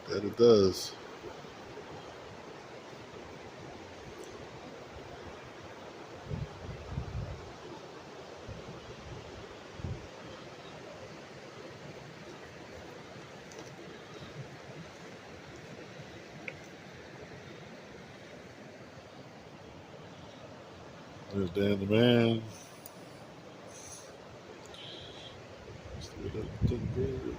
That it does. There's Dan the Man. Still doesn't look good.